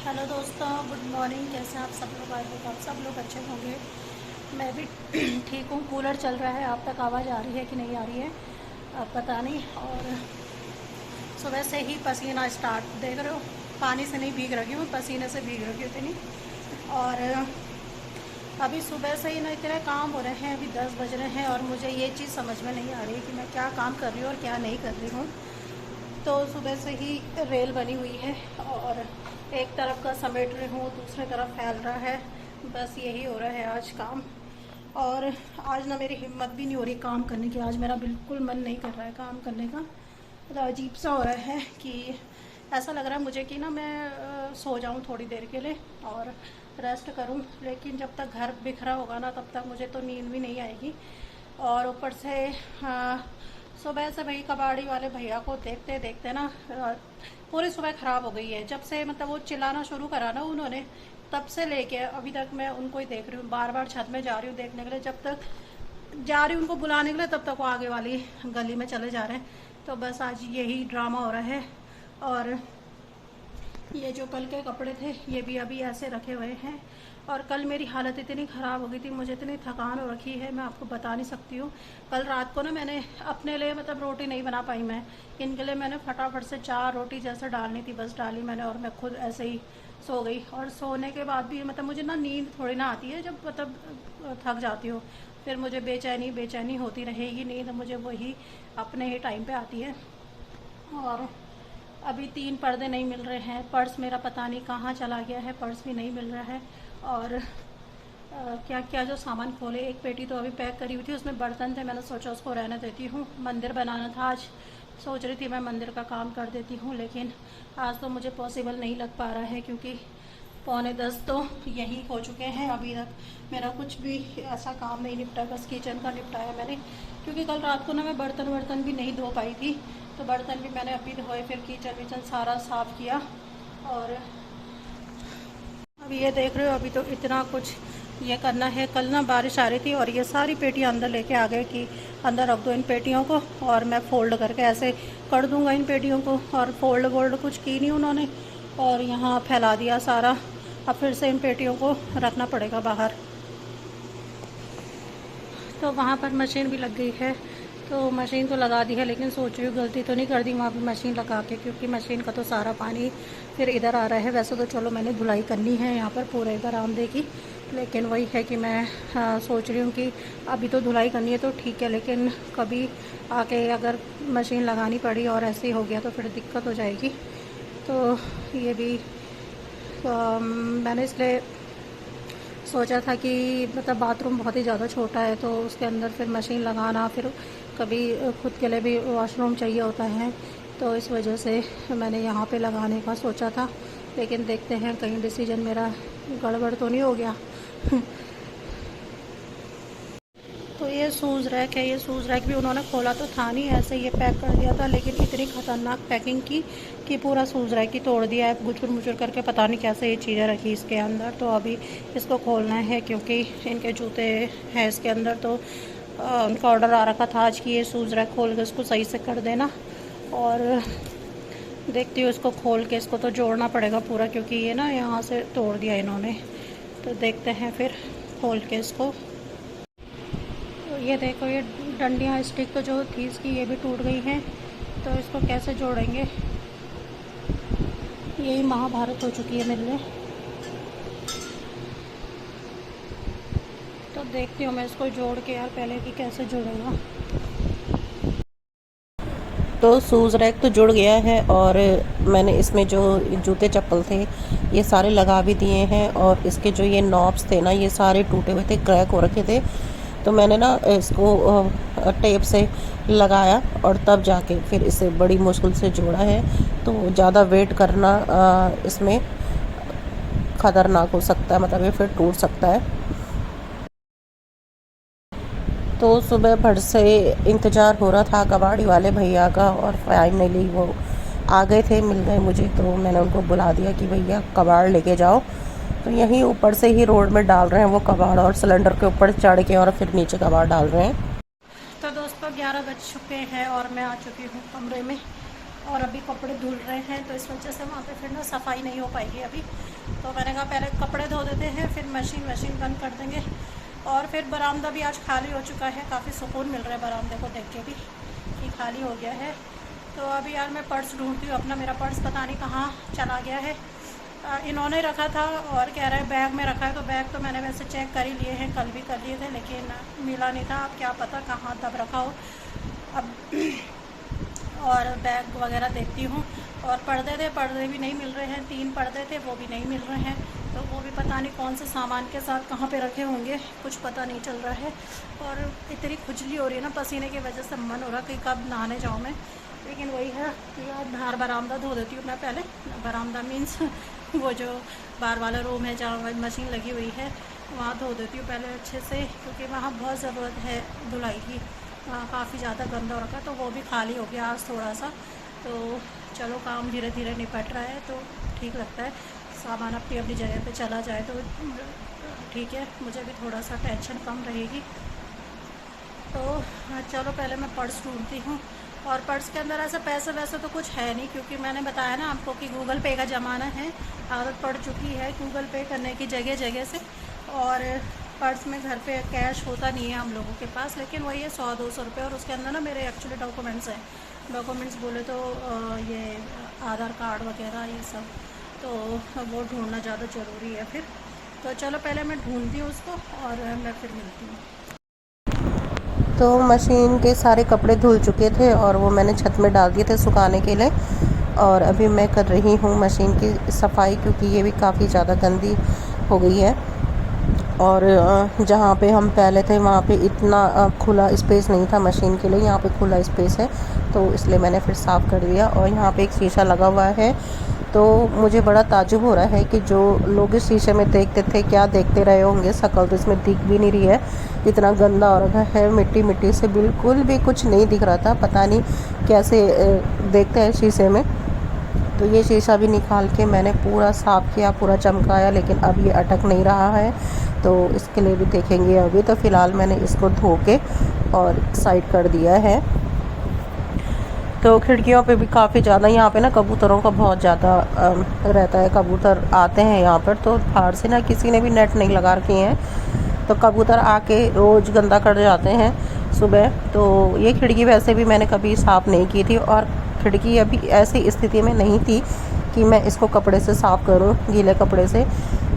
Hello दोस्तों, good morning. कैसे हैं आप सब लोग? आई होप आप सब लोग अच्छे होंगे। मैं भी ठीक हूँ। कूलर चल रहा है। आप तक आवाज़ आ रही है कि नहीं आ रही है आप पता नहीं। और सुबह से ही पसीना स्टार्ट, देख रहे हो, पानी से नहीं भीग रही हूँ, पसीने से भीग रही हूँ इतनी। और अभी सुबह से ही ना इतने काम हो रहे हैं। अभी 10 बज रहे हैं और मुझे ये चीज़ समझ में नहीं आ रही है कि मैं क्या काम कर रही हूँ और क्या नहीं कर रही हूँ। तो सुबह से ही रेल बनी हुई है और एक तरफ का समेट रही हूँ, दूसरी तरफ फैल रहा है। बस यही हो रहा है आज काम। और आज ना मेरी हिम्मत भी नहीं हो रही काम करने की। आज मेरा बिल्कुल मन नहीं कर रहा है काम करने का। मतलब अजीब सा हो रहा है कि ऐसा लग रहा है मुझे कि ना मैं सो जाऊँ थोड़ी देर के लिए और रेस्ट करूँ। लेकिन जब तक घर बिखरा होगा ना तब तक मुझे तो नींद भी नहीं आएगी। और ऊपर से सुबह से भाई कबाड़ी वाले भैया को देखते देखते ना पूरी सुबह ख़राब हो गई है। जब से मतलब वो चिल्लाना शुरू करा ना उन्होंने, तब से लेके अभी तक मैं उनको ही देख रही हूँ। बार बार छत में जा रही हूँ देखने के लिए, जब तक जा रही हूँ उनको बुलाने के लिए तब तक वो आगे वाली गली में चले जा रहे हैं। तो बस आज यही ड्रामा हो रहा है। और ये जो कल के कपड़े थे ये भी अभी ऐसे रखे हुए हैं। और कल मेरी हालत इतनी ख़राब हो गई थी, मुझे इतनी थकान हो रखी है, मैं आपको बता नहीं सकती हूँ। कल रात को ना मैंने अपने लिए मतलब रोटी नहीं बना पाई मैं। इनके लिए मैंने फटाफट से 4 रोटी जैसे डालनी थी बस डाली मैंने, और मैं खुद ऐसे ही सो गई। और सोने के बाद भी मतलब मुझे ना नींद थोड़ी ना आती है जब मतलब थक जाती हूँ। फिर मुझे बेचैनी बेचैनी होती रहेगी। नींद मुझे वही अपने ही टाइम पे आती है। और अभी 3 पर्दे नहीं मिल रहे हैं। पर्स मेरा पता नहीं कहाँ चला गया है, पर्स भी नहीं मिल रहा है। और क्या क्या जो सामान खोले, एक पेटी तो अभी पैक करी हुई थी, उसमें बर्तन थे, मैंने सोचा उसको रहने देती हूँ। मंदिर बनाना था आज, सोच रही थी मैं मंदिर का काम कर देती हूँ, लेकिन आज तो मुझे पॉसिबल नहीं लग पा रहा है क्योंकि 9:45 तो यही हो चुके हैं। अभी तक मेरा कुछ भी ऐसा काम नहीं निपटा, बस किचन का निपटाया मैंने। क्योंकि कल रात को ना मैं बर्तन वर्तन भी नहीं धो पाई थी, तो बर्तन भी मैंने अभी धोए, फिर किचन विचन सारा साफ़ किया। और अभी ये देख रहे हो, अभी तो इतना कुछ ये करना है। कल ना बारिश आ रही थी और ये सारी पेटियां अंदर लेके आ गए कि अंदर रख दो इन पेटियों को और मैं फ़ोल्ड करके ऐसे कर दूंगा इन पेटियों को। और फोल्ड वोल्ड कुछ की नहीं उन्होंने और यहाँ फैला दिया सारा। अब फिर से इन पेटियों को रखना पड़ेगा बाहर। तो वहाँ पर मशीन भी लग गई है, तो मशीन तो लगा दी है, लेकिन सोच रही हूँ गलती तो नहीं कर दी वहाँ पर मशीन लगा के, क्योंकि मशीन का तो सारा पानी फिर इधर आ रहा है। वैसे तो चलो मैंने धुलाई करनी है यहाँ पर पूरे बरामदे की, लेकिन वही है कि मैं सोच रही हूँ कि अभी तो धुलाई करनी है तो ठीक है, लेकिन कभी आके अगर मशीन लगानी पड़ी और ऐसे ही हो गया तो फिर दिक्कत हो जाएगी। तो ये भी मैंने इसलिए सोचा था कि मतलब बाथरूम बहुत ही ज़्यादा छोटा है तो उसके अंदर फिर मशीन लगाना, फिर कभी खुद के लिए भी वॉशरूम चाहिए होता है, तो इस वजह से मैंने यहाँ पे लगाने का सोचा था। लेकिन देखते हैं कहीं डिसीजन मेरा गड़बड़ तो नहीं हो गया। तो ये शूज़ रैक है, ये शूज़ रैक भी उन्होंने खोला तो था नहीं, ऐसे ये पैक कर दिया था, लेकिन इतनी ख़तरनाक पैकिंग की कि पूरा शूज़ रैक ही तोड़ दिया है गुचुर मुचुर करके। पता नहीं कैसे ये चीज़ें रखी इसके अंदर। तो अभी इसको खोलना है क्योंकि इनके जूते हैं इसके अंदर। तो उनका ऑर्डर आ रखा था आज कि ये शूज़ रैक खोल के इसको सही से कर देना। और देखती हूँ इसको खोल के, इसको तो जोड़ना पड़ेगा पूरा क्योंकि ये ना यहाँ से तोड़ दिया इन्होंने। तो देखते हैं फिर खोल के इसको। ये देखो, ये डंडियाँ स्टिक तो जो थी इसकी ये भी टूट गई हैं, तो इसको कैसे जोड़ेंगे, यही महाभारत हो चुकी है मेरे लिए। तो देखती हूँ मैं इसको जोड़ के यार पहले कि कैसे जोड़ूँगा। तो शूज़ रैक तो जुड़ गया है और मैंने इसमें जो जूते चप्पल थे ये सारे लगा भी दिए हैं। और इसके जो ये नॉब्स थे ना ये सारे टूटे हुए थे, क्रैक हो रखे थे। तो मैंने ना इसको टेप से लगाया और तब जाके फिर इसे बड़ी मुश्किल से जोड़ा है। तो ज़्यादा वेट करना इसमें ख़तरनाक हो सकता है, मतलब ये फिर टूट सकता है। तो सुबह भर से इंतज़ार हो रहा था कबाड़ी वाले भैया का और फाइनली वो आ गए थे, मिल गए मुझे। तो मैंने उनको बुला दिया कि भैया कबाड़ लेके जाओ। तो यहीं ऊपर से ही रोड में डाल रहे हैं वो कबाड़, और सिलेंडर के ऊपर चढ़ के और फिर नीचे कबाड़ डाल रहे हैं। तो दोस्तों 11 बज चुके हैं और मैं आ चुकी हूँ कमरे में। और अभी कपड़े धुल रहे हैं, तो इस वजह से वहाँ पे फिर ना सफाई नहीं हो पाएगी अभी। तो मैंने कहा पहले कपड़े धो देते हैं, फिर मशीन बंद कर देंगे। और फिर बरामदा भी आज खाली हो चुका है, काफ़ी सुकून मिल रहा है बरामदे को देख के भी कि खाली हो गया है। तो अभी यार मैं पर्स ढूंढती हूँ अपना, मेरा पर्स पता नहीं कहाँ चला गया है। इन्होंने रखा था और कह रहे हैं बैग में रखा है, तो बैग तो मैंने वैसे चेक कर ही लिए हैं, कल भी कर लिए थे, लेकिन मिला नहीं था। अब क्या पता कहाँ तब रखा हो अब। और बैग वगैरह देखती हूँ। और पर्दे भी नहीं मिल रहे हैं, 3 पर्दे थे वो भी नहीं मिल रहे हैं। तो वो भी पता नहीं कौन से सामान के साथ कहाँ पे रखे होंगे, कुछ पता नहीं चल रहा है। और इतनी खुजली हो रही है ना पसीने की वजह से, मन हो रहा कि कब नहाने जाऊँ मैं। लेकिन वही है कि यार बाहर बरामदा धो देती हूँ मैं पहले। बरामदा मीन्स वो जो बाहर वाला रूम है जहाँ मशीन लगी हुई है, वहाँ धो देती हूँ पहले अच्छे से, क्योंकि वहाँ बहुत ज़रूरत है धुलाई की। वहाँ काफ़ी ज़्यादा गंदा हो रखा, तो वो भी खाली हो गया आज थोड़ा सा। तो चलो काम धीरे धीरे निपट रहा है, तो ठीक लगता है। सामान अपनी अपनी जगह पे चला जाए तो ठीक है, मुझे भी थोड़ा सा टेंशन कम रहेगी। तो चलो पहले मैं पर्स ढूंढती हूँ। और पर्स के अंदर ऐसे पैसे वैसे तो कुछ है नहीं, क्योंकि मैंने बताया ना आपको कि गूगल पे का ज़माना है, आदत पड़ चुकी है गूगल पे करने की जगह जगह से। और पर्स में घर पे कैश होता नहीं है हम लोगों के पास, लेकिन वही है 100-200 रुपये। और उसके अंदर ना मेरे एक्चुअली डॉक्यूमेंट्स हैं। डॉक्यूमेंट्स बोले तो ये आधार कार्ड वगैरह ये सब, तो वो ढूंढना ज़्यादा ज़रूरी है फिर। तो चलो पहले मैं ढूंढती हूँ उसको और मैं फिर मिलती हूँ। तो मशीन के सारे कपड़े धुल चुके थे और वो मैंने छत में डाल दिए थे सुखाने के लिए। और अभी मैं कर रही हूँ मशीन की सफाई, क्योंकि ये भी काफ़ी ज़्यादा गंदी हो गई है। और जहाँ पे हम पहले थे वहाँ पे इतना खुला स्पेस नहीं था मशीन के लिए, यहाँ पे खुला स्पेस है, तो इसलिए मैंने फिर साफ़ कर दिया। और यहाँ पे एक शीशा लगा हुआ है, तो मुझे बड़ा ताज्जुब हो रहा है कि जो लोग इस शीशे में देखते थे क्या देखते रहे होंगे, शक्ल तो इसमें दिख भी नहीं रही है, इतना गंदा हो रखा है, मिट्टी मिट्टी से बिल्कुल भी कुछ नहीं दिख रहा था। पता नहीं कैसे देखते हैं शीशे में। तो ये शीशा भी निकाल के मैंने पूरा साफ़ किया, पूरा चमकाया, लेकिन अब ये अटक नहीं रहा है, तो इसके लिए भी देखेंगे अभी। तो फ़िलहाल मैंने इसको धो के और साइड कर दिया है। तो खिड़कियों पे भी काफ़ी ज़्यादा यहाँ पे ना कबूतरों का बहुत ज़्यादा रहता है, कबूतर आते हैं यहाँ पर। तो बाहर से ना किसी ने भी नेट नहीं लगा रखे हैं, तो कबूतर आके रोज़ गंदा कर जाते हैं सुबह। तो ये खिड़की वैसे भी मैंने कभी साफ़ नहीं की थी, और खिड़की अभी ऐसी स्थिति में नहीं थी कि मैं इसको कपड़े से साफ़ करूं, गीले कपड़े से।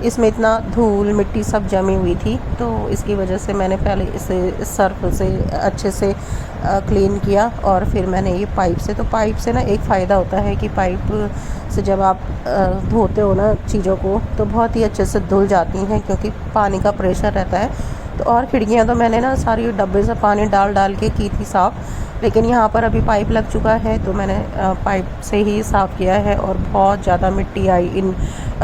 इसमें इतना धूल मिट्टी सब जमी हुई थी, तो इसकी वजह से मैंने पहले इसे सर्फ से अच्छे से क्लीन किया, और फिर मैंने ये पाइप से। तो पाइप से ना एक फ़ायदा होता है कि पाइप से जब आप धोते हो ना चीज़ों को, तो बहुत ही अच्छे से धुल जाती हैं, क्योंकि पानी का प्रेशर रहता है। तो और खिड़कियाँ तो मैंने ना सारी डब्बे से पानी डाल डाल के की थी साफ़, लेकिन यहाँ पर अभी पाइप लग चुका है, तो मैंने पाइप से ही साफ़ किया है। और बहुत ज़्यादा मिट्टी आई इन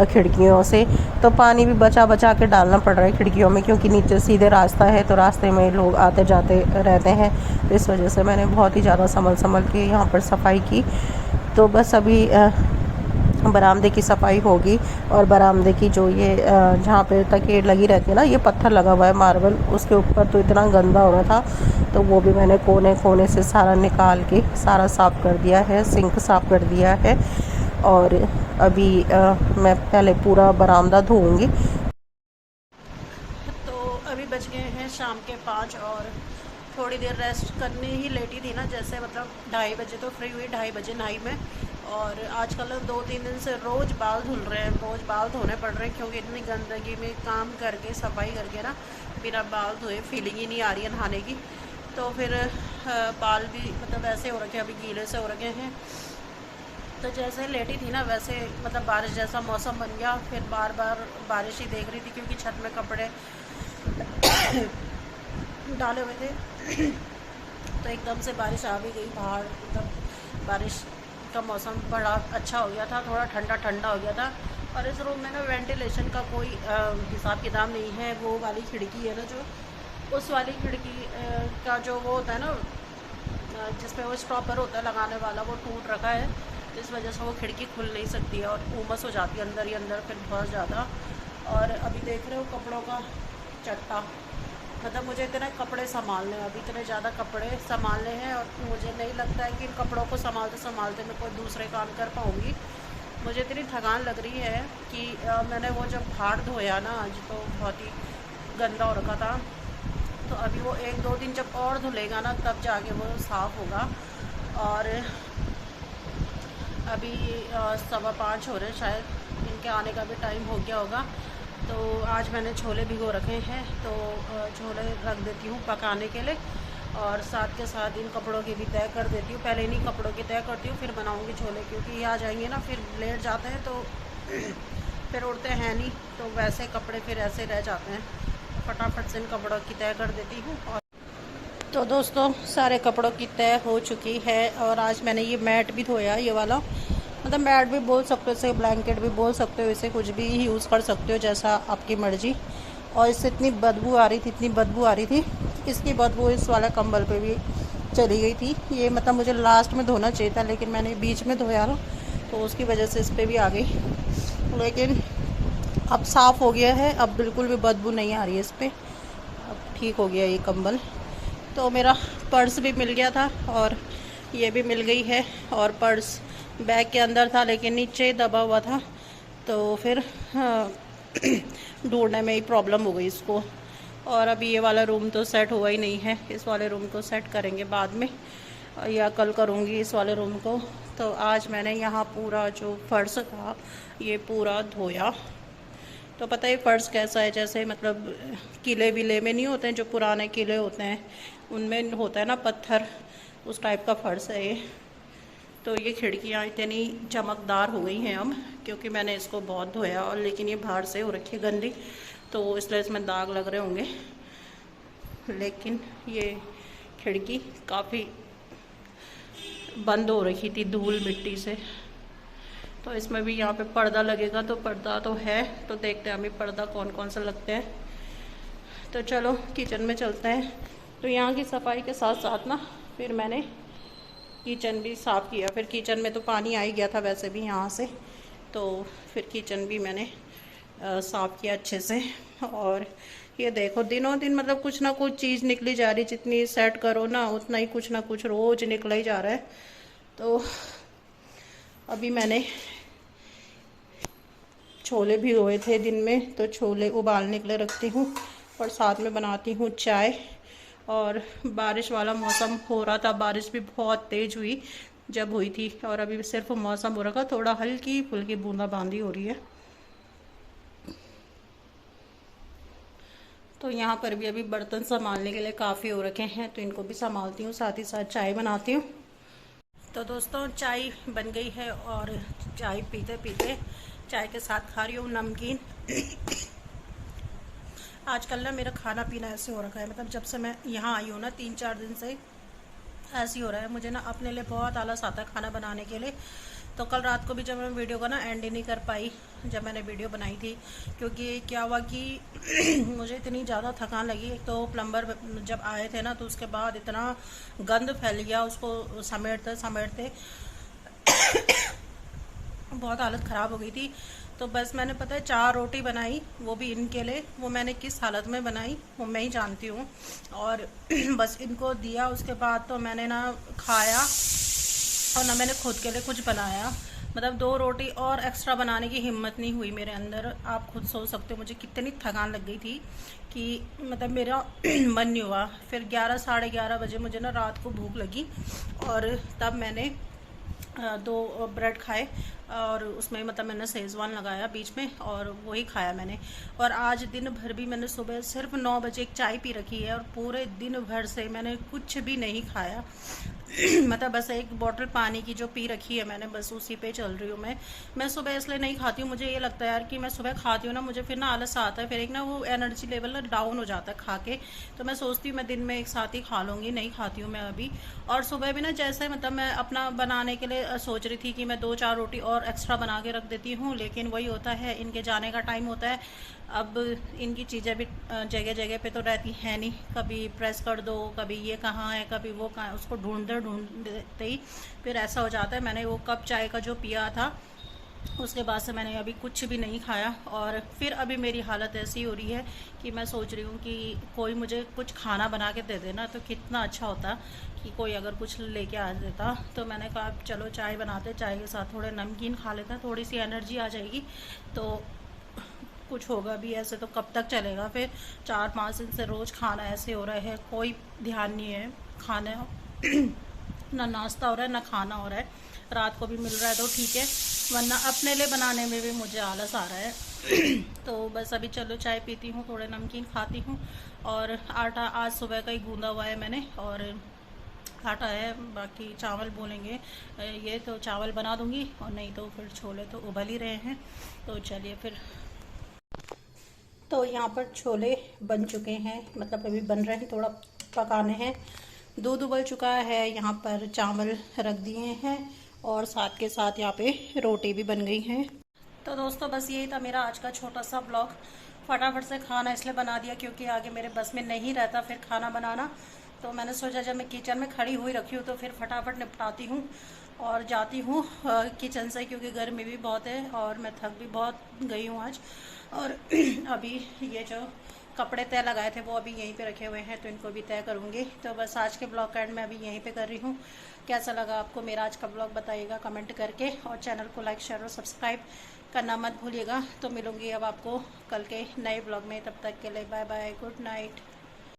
खिड़कियों से, तो पानी भी बचा बचा के डालना पड़ रहा है खिड़कियों में, क्योंकि नीचे सीधे रास्ता है, तो रास्ते में लोग आते जाते रहते हैं। तो इस वजह से मैंने बहुत ही ज़्यादा संभल के यहाँ पर सफाई की। तो बस अभी बरामदे की सफाई होगी। और बरामदे की जो ये जहाँ पे तकिए लगी रहती है ना, ये पत्थर लगा हुआ है मार्बल, उसके ऊपर तो इतना गंदा हो रहा था, तो वो भी मैंने कोने कोने से सारा निकाल के सारा साफ़ कर दिया है, सिंक साफ़ कर दिया है। और अभी मैं पहले पूरा बरामदा धोऊंगी। तो अभी बज गए हैं शाम के 5, और थोड़ी देर रेस्ट करने ही लेटी थी ना, जैसे मतलब 2:30 बजे तो फ्री हुई, 2:30 बजे नहाई मैं। और आजकल 2-3 दिन से रोज़ बाल धुल रहे हैं, रोज़ बाल धोने पड़ रहे हैं, क्योंकि इतनी गंदगी में काम करके सफाई करके ना बिना बाल धोए फीलिंग ही नहीं आ रही है नहाने की। तो फिर बाल भी मतलब वैसे हो रखे हैं, अभी गीले से हो रखे हैं। तो जैसे लेटी थी ना, वैसे मतलब बारिश जैसा मौसम बन गया, फिर बार बार बारिश ही देख रही थी, क्योंकि छत में कपड़े डाले हुए थे। तो एकदम से बारिश आ भी गई बाहर, मतलब बारिश का मौसम बड़ा अच्छा हो गया था, थोड़ा ठंडा ठंडा हो गया था। और इस रूम में ना वेंटिलेशन का कोई हिसाब किताब नहीं है। वो वाली खिड़की है ना, जो उस वाली खिड़की का जो वो होता है ना, जिसमें वो स्टॉपर होता है लगाने वाला, वो टूट रखा है। इस वजह से वो खिड़की खुल नहीं सकती है, और उमस हो जाती है अंदर ही अंदर फिर बहुत ज़्यादा। और अभी देख रहे हो कपड़ों का चट्टा, मतलब मुझे इतने कपड़े संभालने हैं, अभी इतने ज़्यादा कपड़े संभालने हैं और मुझे नहीं लगता है कि इन कपड़ों को संभालते संभालते मैं कोई दूसरे काम कर पाऊँगी। मुझे इतनी थकान लग रही है कि मैंने वो जब भाड़ धोया ना आज, तो बहुत ही गंदा हो रखा था। तो अभी वो 1-2 दिन जब और धुलेगा ना, तब जाके वो साफ़ होगा। और अभी 4:15 हो रहे हैं, शायद इनके आने का भी टाइम हो गया होगा। तो आज मैंने छोले भिगो रखे हैं, तो छोले रख देती हूँ पकाने के लिए और साथ के साथ इन कपड़ों की भी तय कर देती हूँ। पहले इन्हीं कपड़ों की तय करती हूँ, फिर बनाऊँगी छोले, क्योंकि ये आ जाएंगे ना फिर लेट जाते हैं तो फिर उड़ते हैं नहीं, तो वैसे कपड़े फिर ऐसे रह जाते हैं। फटाफट से इन कपड़ों की तय कर देती हूँ। और तो दोस्तों सारे कपड़ों की तय हो चुकी है और आज मैंने ये मैट भी धोया, ये वाला, मतलब मैट भी बोल सकते हो, इसे ब्लैंकेट भी बोल सकते हो, इसे कुछ भी यूज़ कर सकते हो जैसा आपकी मर्ज़ी। और इससे इतनी बदबू आ रही थी, इतनी बदबू आ रही थी, इसकी बदबू इस वाला कंबल पे भी चली गई थी। ये मतलब मुझे लास्ट में धोना चाहिए था, लेकिन मैंने बीच में धोया ना, तो उसकी वजह से इस पर भी आ गई। लेकिन अब साफ़ हो गया है, अब बिल्कुल भी बदबू नहीं आ रही है इस पर, अब ठीक हो गया ये कंबल। तो मेरा पर्स भी मिल गया था और ये भी मिल गई है, और पर्स बैग के अंदर था लेकिन नीचे दबा हुआ था, तो फिर ढूंढने में ही प्रॉब्लम हो गई इसको। और अभी ये वाला रूम तो सेट हुआ ही नहीं है, इस वाले रूम को सेट करेंगे बाद में, या कल करूँगी इस वाले रूम को। तो आज मैंने यहाँ पूरा जो फर्श था ये पूरा धोया। तो पता है फ़र्श कैसा है, जैसे मतलब किले विले में नहीं होते हैं, जो पुराने किले होते हैं उनमें होता है ना पत्थर, उस टाइप का फ़र्श है ये। तो ये खिड़कियाँ इतनी चमकदार हो गई हैं अब, क्योंकि मैंने इसको बहुत धोया, और लेकिन ये बाहर से हो रखी है गंदी, तो इसलिए इसमें दाग लग रहे होंगे। लेकिन ये खिड़की काफ़ी बंद हो रखी थी धूल मिट्टी से, तो इसमें भी यहाँ पे पर्दा लगेगा। तो पर्दा तो है, तो देखते हैं अभी पर्दा कौन कौन सा लगते हैं। तो चलो किचन में चलते हैं। तो यहाँ की सफाई के साथ साथ ना फिर मैंने किचन भी साफ़ किया। फिर किचन में तो पानी आ ही गया था वैसे भी यहाँ से, तो फिर किचन भी मैंने साफ़ किया अच्छे से। और ये देखो दिनों दिन मतलब कुछ ना कुछ चीज़ निकली जा रही, जितनी सेट करो ना उतना ही कुछ ना कुछ रोज़ निकला ही जा रहा है। तो अभी मैंने छोले भिगोए थे दिन में, तो छोले उबालने के लिए रखती हूँ और साथ में बनाती हूँ चाय। और बारिश वाला मौसम हो रहा था, बारिश भी बहुत तेज़ हुई जब हुई थी, और अभी सिर्फ मौसम हो रखा, थोड़ा हल्की फुल्की बूंदाबांदी हो रही है। तो यहाँ पर भी अभी बर्तन संभालने के लिए काफ़ी हो रखे हैं, तो इनको भी संभालती हूँ, साथ ही साथ चाय बनाती हूँ। तो दोस्तों चाय बन गई है और चाय पीते पीते चाय के साथ खा रही हूँ नमकीन। आजकल ना मेरा खाना पीना ऐसे हो रखा है, मतलब जब से मैं यहाँ आई हूँ ना 3-4 दिन से ऐसे ही हो रहा है। मुझे ना अपने लिए बहुत आलस आता है खाना बनाने के लिए। तो कल रात को भी जब मैं वीडियो का ना एंड ही नहीं कर पाई जब मैंने वीडियो बनाई थी, क्योंकि क्या हुआ कि मुझे इतनी ज़्यादा थकान लगी। एक तो प्लम्बर जब आए थे ना, तो उसके बाद इतना गंद फैल गया, उसको समेटते समेटते बहुत हालत ख़राब हो गई थी। तो बस मैंने पता है 4 रोटी बनाई, वो भी इनके लिए। वो मैंने किस हालत में बनाई वो मैं ही जानती हूँ। और बस इनको दिया, उसके बाद तो मैंने ना खाया और ना मैंने खुद के लिए कुछ बनाया। मतलब 2 रोटी और एक्स्ट्रा बनाने की हिम्मत नहीं हुई मेरे अंदर। आप खुद सोच सकते हो मुझे कितनी थकान लग गई थी कि मतलब मेरा मन नहीं हुआ। फिर 11-11:30 बजे मुझे ना रात को भूख लगी, और तब मैंने 2 ब्रेड खाए, और उसमें मतलब मैंने शेज़वान लगाया बीच में, और वही खाया मैंने। और आज दिन भर भी मैंने सुबह सिर्फ 9 बजे एक चाय पी रखी है, और पूरे दिन भर से मैंने कुछ भी नहीं खाया। मतलब बस एक बोतल पानी की जो पी रखी है मैंने, बस उसी पे चल रही हूँ मैं सुबह इसलिए नहीं खाती हूँ। मुझे ये लगता है यार कि मैं सुबह खाती हूँ ना, मुझे फिर ना आलस आता है, फिर एक ना वो एनर्जी लेवल ना डाउन हो जाता है खा के। तो मैं सोचती हूँ मैं दिन में एक साथ ही खा लूँगी, नहीं खाती हूँ मैं अभी। और सुबह भी ना जैसे मतलब मैं अपना बनाने के लिए सोच रही थी कि मैं 2-4 रोटी और एक्स्ट्रा बना के रख देती हूँ, लेकिन वही होता है इनके जाने का टाइम होता है। अब इनकी चीज़ें भी जगह जगह पे तो रहती हैं नहीं, कभी प्रेस कर दो, कभी ये कहाँ है, कभी वो कहाँ है, उसको ढूंढते ही फिर ऐसा हो जाता है। मैंने वो कप चाय का जो पिया था उसके बाद से मैंने अभी कुछ भी नहीं खाया। और फिर अभी मेरी हालत ऐसी हो रही है कि मैं सोच रही हूँ कि कोई मुझे कुछ खाना बना के दे देना तो कितना अच्छा होता, कि कोई अगर कुछ लेके आ देता। तो मैंने कहा चलो चाय बनाते, चाय के साथ थोड़े नमकीन खा लेते हैं, थोड़ी सी एनर्जी आ जाएगी तो कुछ होगा भी। ऐसे तो कब तक चलेगा फिर, 4-5 दिन से रोज़ खाना ऐसे हो रहा है, कोई ध्यान नहीं है खाने ना नाश्ता हो रहा है ना खाना हो रहा है। रात को भी मिल रहा है तो ठीक है, वरना अपने लिए बनाने में भी मुझे आलस आ रहा है। तो बस अभी चलो चाय पीती हूँ, थोड़े नमकीन खाती हूँ। और आटा आज सुबह का ही गूंदा हुआ है मैंने, और आटा है, बाकी चावल बोलेंगे ये तो चावल बना दूँगी, और नहीं तो फिर छोले तो उबल ही रहे हैं। तो चलिए फिर। तो यहाँ पर छोले बन चुके हैं, मतलब अभी बन रहे हैं, थोड़ा पकाने हैं। दूध उबल चुका है, यहाँ पर चावल रख दिए हैं, और साथ के साथ यहाँ पे रोटी भी बन गई है। तो दोस्तों बस यही था मेरा आज का छोटा सा ब्लॉग। फटाफट से खाना इसलिए बना दिया क्योंकि आगे मेरे बस में नहीं रहता फिर खाना बनाना। तो मैंने सोचा जब मैं किचन में खड़ी हुई रखी हूँ तो फिर फटाफट निपटाती हूँ और जाती हूँ किचन से, क्योंकि गर्मी भी बहुत है और मैं थक भी बहुत गई हूँ आज। और अभी ये जो कपड़े तय लगाए थे वो अभी यहीं पे रखे हुए हैं, तो इनको भी तय करूँगी। तो बस आज के ब्लॉग का एंड मैं अभी यहीं पे कर रही हूँ। कैसा लगा आपको मेरा आज का ब्लॉग बताइएगा कमेंट करके, और चैनल को लाइक शेयर और सब्सक्राइब करना मत भूलिएगा। तो मिलूँगी अब आपको कल के नए ब्लॉग में, तब तक के लिए बाय बाय, गुड नाइट।